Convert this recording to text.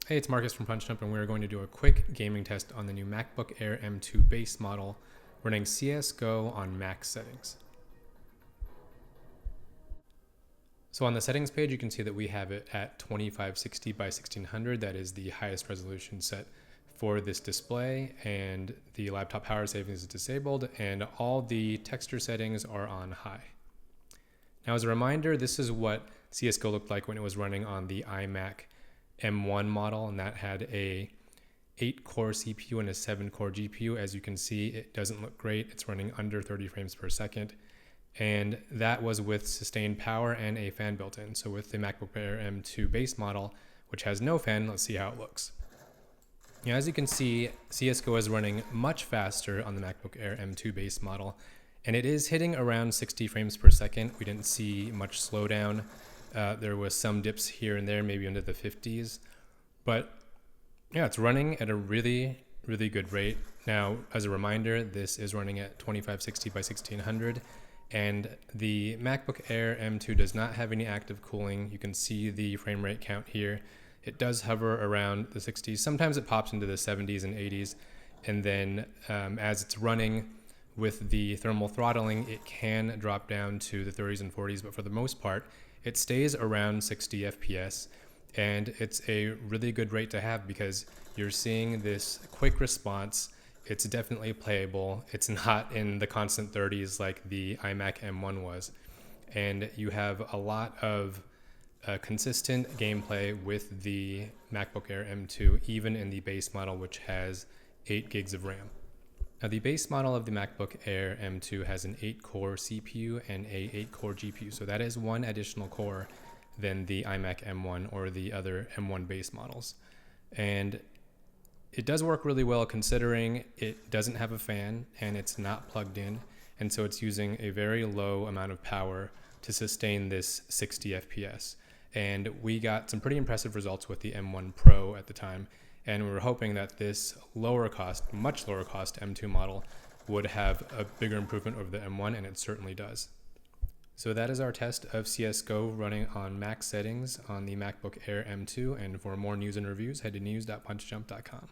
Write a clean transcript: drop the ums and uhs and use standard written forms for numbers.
Hey, it's Marcus from PunchJump, and we're going to do a quick gaming test on the new MacBook Air M2 base model running CSGO on Mac settings. So on the settings page, you can see that we have it at 2560 by 1600. That is the highest resolution set for this display, and the laptop power savings is disabled, and all the texture settings are on high. Now, as a reminder, this is what CSGO looked like when it was running on the iMac M1 model, and that had a 8-core CPU and a 7-core GPU. As you can see, it doesn't look great. It's running under 30 frames per second, and that was with sustained power and a fan built in. So with the MacBook Air M2 base model, which has no fan, let's see how it looks. Now, as you can see, CSGO is running much faster on the MacBook Air M2 base model, and it is hitting around 60 frames per second. We didn't see much slowdown. There was some dips here and there, maybe into the 50s, but yeah, it's running at a really, really good rate. Now, as a reminder, this is running at 2560 by 1600, and the MacBook Air M2 does not have any active cooling. You can see the frame rate count here. It does hover around the 60s. Sometimes it pops into the 70s and 80s, and then as it's running with the thermal throttling, it can drop down to the 30s and 40s, but for the most part, it stays around 60 FPS, and it's a really good rate to have because you're seeing this quick response. It's definitely playable. It's not in the constant 30s like the iMac M1 was, and you have a lot of consistent gameplay with the MacBook Air M2, even in the base model, which has 8 gigs of RAM. Now, the base model of the MacBook Air M2 has an 8-core CPU and a 8-core GPU, so that is one additional core than the iMac M1 or the other M1 base models. And it does work really well considering it doesn't have a fan and it's not plugged in, and so it's using a very low amount of power to sustain this 60 FPS. And we got some pretty impressive results with the M1 Pro at the time, and we were hoping that this lower cost, much lower cost M2 model would have a bigger improvement over the M1, and it certainly does. So that is our test of CSGO running on Mac settings on the MacBook Air M2, and for more news and reviews, head to news.punchjump.com.